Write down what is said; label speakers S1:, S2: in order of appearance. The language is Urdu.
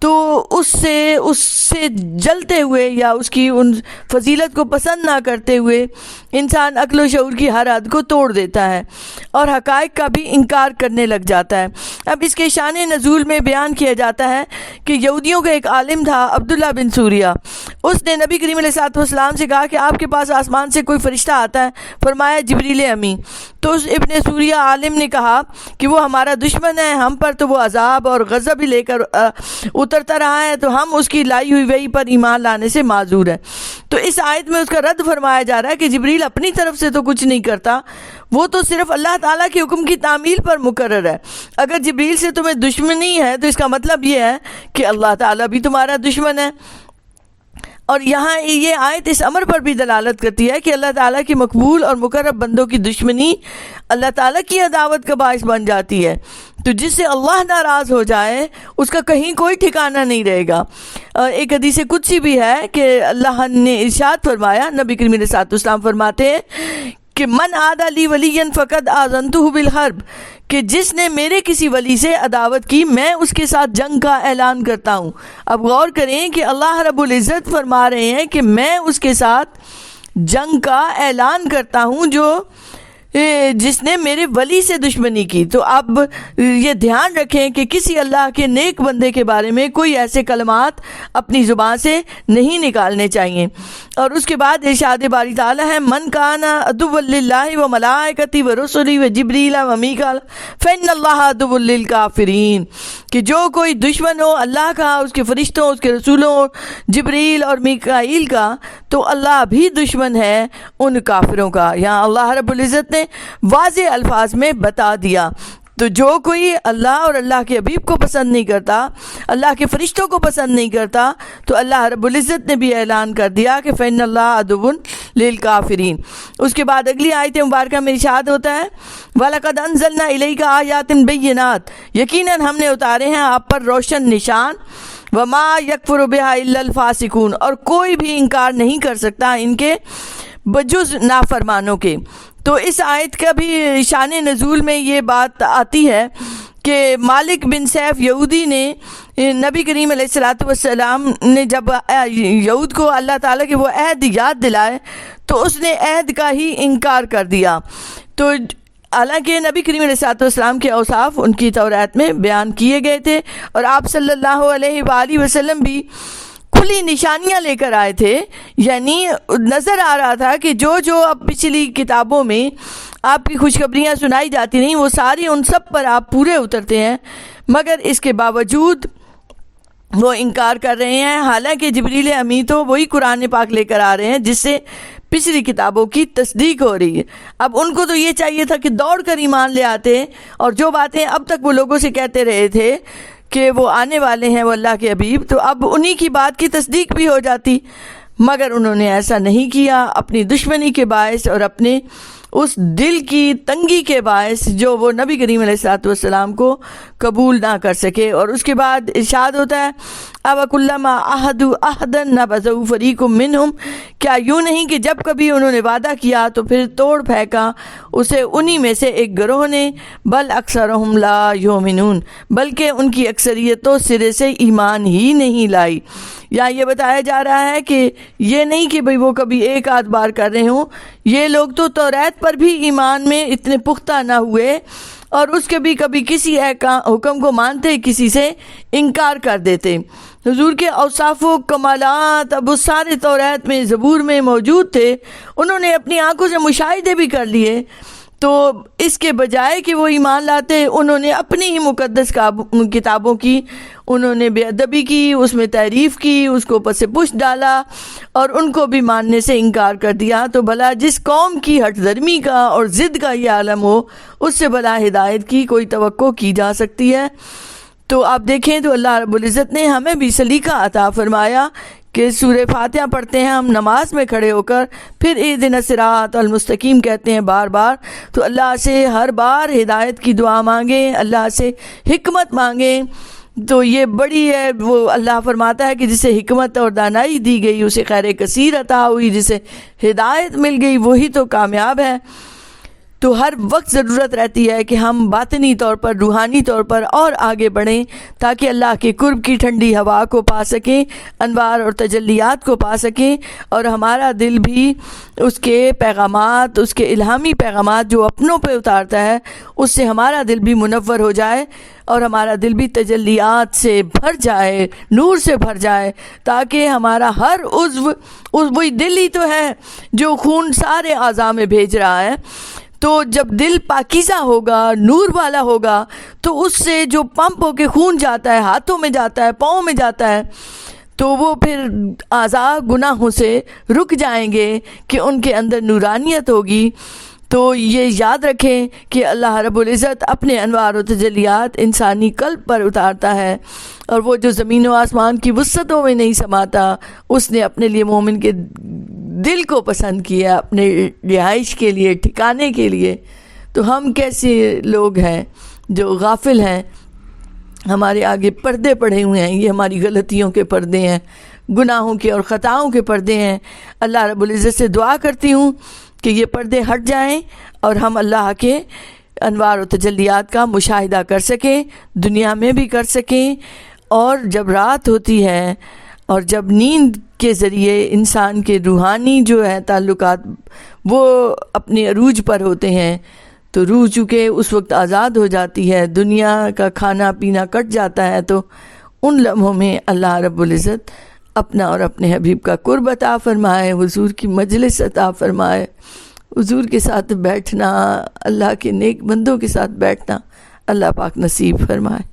S1: تو اس سے جلتے ہوئے یا اس کی ان فضیلت کو پسند نہ کرتے ہوئے انسان عقل و شعور کی ہر حد کو توڑ دیتا ہے اور حقائق کا بھی انکار کرنے لگ جاتا ہے۔ اب اس کے شان نزول میں بیان کیا جاتا ہے کہ یہودیوں کا ایک عالم تھا عبداللہ بن سوریہ، اس نے نبی کریم علیہ السلام سے کہا کہ آپ کے پاس آسمان سے کوئی فرشتہ آتا ہے؟ فرمایا جبریل امی۔ تو اس ابن سوریہ عالم نے کہا کہ وہ ہمارا دشمن ہے، ہم پر تو وہ عذاب اور غضب ہی لے کر اترتا رہا ہے، تو ہم اس کی لائی ہوئی وحی پر ایمان لانے سے معذور ہیں۔ تو اس آیت میں اس کا رد فرمایا جا رہا ہے کہ جبریل اپنی طرف سے تو کچھ نہیں کرتا، وہ تو صرف اللہ تعالیٰ کے حکم کی تعمیل پر مقرر ہے۔ اگر جبریل سے تمہیں دشمنی ہے تو اس کا مطلب یہ ہے کہ اللہ تعالیٰ بھی تمہارا دشمن ہے۔ اور یہاں یہ آیت اس امر پر بھی دلالت کرتی ہے کہ اللہ تعالیٰ کی مقبول اور مقرب بندوں کی دشمنی اللہ تعالیٰ کی عداوت کا باعث بن جاتی ہے، تو جس سے اللہ ناراض ہو جائے اس کا کہیں کوئی ٹھکانہ نہیں رہے گا۔ ایک حدیث قدسی بھی ہے کہ اللہ نے ارشاد فرمایا، نبی کریم علیہ السلام فرماتے ہیں کہ من عادی لی ولی فقد آذنتہ بالحرب، کہ جس نے میرے کسی ولی سے عداوت کی میں اس کے ساتھ جنگ کا اعلان کرتا ہوں۔ اب غور کریں کہ اللہ رب العزت فرما رہے ہیں کہ میں اس کے ساتھ جنگ کا اعلان کرتا ہوں جو جس نے میرے ولی سے دشمنی کی۔ تو اب یہ دھیان رکھیں کہ کسی اللہ کے نیک بندے کے بارے میں کوئی ایسے کلمات اپنی زبان سے نہیں نکالنے چاہیے۔ اور اس کے بعد ارشاد باری تعالیٰ ہے من کان عدوا للہ و ملائکتہ و رسلہ و جبریل و میکائیل فإن اللہ عدو للکافرین، کہ جو کوئی دشمن ہو اللہ کا، اس کے فرشتوں، اس کے رسولوں، جبریل اور میکائیل کا، تو اللہ بھی دشمن ہے ان کافروں کا۔ یہاں اللہ رب العزت نے واضح الفاظ میں بتا دیا۔ تو جو کوئی اللہ اور اللہ کے حبیب کو پسند نہیں کرتا، اللہ کے فرشتوں کو پسند نہیں کرتا، تو اللہ رب العزت نے بھی اعلان کر دیا کہ فإن اللہ عدو للکافرین۔ اس کے بعد اگلی آیت مبارکہ میں ارشاد ہوتا ہے وَلَقَدْ أَنزَلْنَا إِلَيْكَ آيَاتٍ بَيِّنَاتٍ، یقیناً ہم نے اتارے ہیں آپ پر روشن نشان، وَمَا يَكْفُرُ بِهَا إِلَّا الْفَاسِقُونَ، اور کوئی بھی انکار نہیں کر سکتا ان کے بجز نافرمانوں کے۔ تو اس آیت کا بھی شان نزول میں یہ بات آتی ہے کہ مالک بن سیف یہودی نے نبی کریم علیہ السلام نے جب یہود کو اللہ تعالیٰ کے وہ عہد یاد دلائے تو اس نے عہد کا ہی انکار کر دیا۔ تو حالانکہ نبی کریم علیہ السلام کے اوصاف ان کی تورات میں بیان کیے گئے تھے، اور آپ صلی اللہ علیہ وآلہ وسلم بھی کھلی نشانیاں لے کر آئے تھے، یعنی نظر آ رہا تھا کہ جو اب پچھلی کتابوں میں آپ کی خوشخبریاں سنائی جاتی نہیں وہ ساری ان سب پر آپ پورے اترتے ہیں، مگر اس کے باوجود وہ انکار کر رہے ہیں۔ حالانکہ جبریل امی تو وہی قرآن پاک لے کر آ رہے ہیں جس سے پچھلی کتابوں کی تصدیق ہو رہی ہے۔ اب ان کو تو یہ چاہیے تھا کہ دوڑ کر ایمان لے آتے، اور جو باتیں اب تک وہ لوگوں سے کہتے رہے تھے کہ وہ آنے والے ہیں وہ اللہ کے حبیب، تو اب انہی کی بات کی تصدیق بھی ہو جاتی، مگر انہوں نے ایسا نہیں کیا، اپنی دشمنی کے باعث اور اپنے اس دل کی تنگی کے باعث جو وہ نبی کریم علیہ السلام کو قبول نہ کر سکے۔ اور اس کے بعد ارشاد ہوتا ہے أَوَكُلَّمَا عَاهَدُوا عَهْدًا نَبَذَهُ فَرِيقٌ مِّنْهُمْ، کیا یوں نہیں کہ جب کبھی انہوں نے وعدہ کیا تو پھر توڑ پھینکا اسے انہی میں سے ایک گروہ نے، بل اکثرهم لا یؤمنون، بلکہ ان کی اکثریت تو سرے سے ایمان ہی نہیں لائی۔ یا یہ بتایا جا رہا ہے کہ یہ نہیں کہ بھئی وہ کبھی ایک آدھ بار کر رہے ہوں، یہ لوگ تو توریت پر بھی ایمان میں اتنے پختہ نہ ہوئے، اور اس کے بھی کبھی کسی حکم کو مانتے کسی سے انکار کر دیتے۔ حضور کے اوصاف و کمالات اب وہ سارے توریت میں زبور میں موجود تھے، انہوں نے اپنی آنکھوں سے مشاہدے بھی کر لیے، تو اس کے بجائے کہ وہ ایمان لاتے انہوں نے اپنی ہی مقدس کتابوں کی انہوں نے بے ادبی کی، اس میں تعریف کی، اس کو پس پشت ڈالا اور ان کو بھی ماننے سے انکار کر دیا۔ تو بھلا جس قوم کی ہٹ درمی کا اور ضد کا یہ عالم ہو اس سے بھلا ہدایت کی کوئی توقع کی جا سکتی ہے؟ تو آپ دیکھیں تو اللہ رب العزت نے ہمیں بھی سلیقہ عطا فرمایا کہ سورہ فاتحہ پڑھتے ہیں ہم نماز میں کھڑے ہو کر، پھر اہدنا الصراط المستقیم کہتے ہیں بار بار، تو اللہ سے ہر بار ہدایت کی دعا مانگیں، اللہ سے حکمت مانگیں۔ تو یہ بڑی ہے، وہ اللہ فرماتا ہے کہ جسے حکمت اور دانائی دی گئی اسے خیر کثیر عطا ہوئی، جسے ہدایت مل گئی وہی تو کامیاب ہے۔ تو ہر وقت ضرورت رہتی ہے کہ ہم باطنی طور پر، روحانی طور پر اور آگے بڑھیں، تاکہ اللہ کے قرب کی ٹھنڈی ہوا کو پا سکیں، انوار اور تجلیات کو پا سکیں، اور ہمارا دل بھی اس کے پیغامات، اس کے الہامی پیغامات جو اپنوں پہ اتارتا ہے، اس سے ہمارا دل بھی منور ہو جائے، اور ہمارا دل بھی تجلیات سے بھر جائے، نور سے بھر جائے، تاکہ ہمارا ہر عضو، وہی دل ہی تو ہے جو خون سارے اعضاء میں بھیج رہا ہے، تو جب دل پاکیزہ ہوگا، نور والا ہوگا، تو اس سے جو پمپ ہو کے خون جاتا ہے، ہاتھوں میں جاتا ہے، پاؤں میں جاتا ہے، تو وہ پھر اعضاء گناہوں سے رک جائیں گے کہ ان کے اندر نورانیت ہوگی۔ تو یہ یاد رکھیں کہ اللہ رب العزت اپنے انوار و تجلیات انسانی قلب پر اتارتا ہے، اور وہ جو زمین و آسمان کی وسعتوں میں نہیں سماتا، اس نے اپنے لیے مومن کے دل کو پسند کیا، اپنے رہائش کے لیے، ٹھکانے کے لیے۔ تو ہم کیسے لوگ ہیں جو غافل ہیں، ہمارے آگے پردے پڑے ہوئے ہیں، یہ ہماری غلطیوں کے پردے ہیں، گناہوں کے اور خطاؤں کے پردے ہیں۔ اللہ رب العزت سے دعا کرتی ہوں کہ یہ پردے ہٹ جائیں اور ہم اللہ کے انوار و تجلیات کا مشاہدہ کر سکیں، دنیا میں بھی کر سکیں، اور جب رات ہوتی ہے اور جب نیند کے ذریعے انسان کے روحانی جو ہے تعلقات وہ اپنے عروج پر ہوتے ہیں، تو روح چونکہ اس وقت آزاد ہو جاتی ہے، دنیا کا کھانا پینا کٹ جاتا ہے، تو ان لمحوں میں اللہ رب العزت اپنا اور اپنے حبیب کا قرب عطا فرمائے، حضور کی مجلس عطا فرمائے، حضور کے ساتھ بیٹھنا، اللہ کے نیک بندوں کے ساتھ بیٹھنا اللہ پاک نصیب فرمائے۔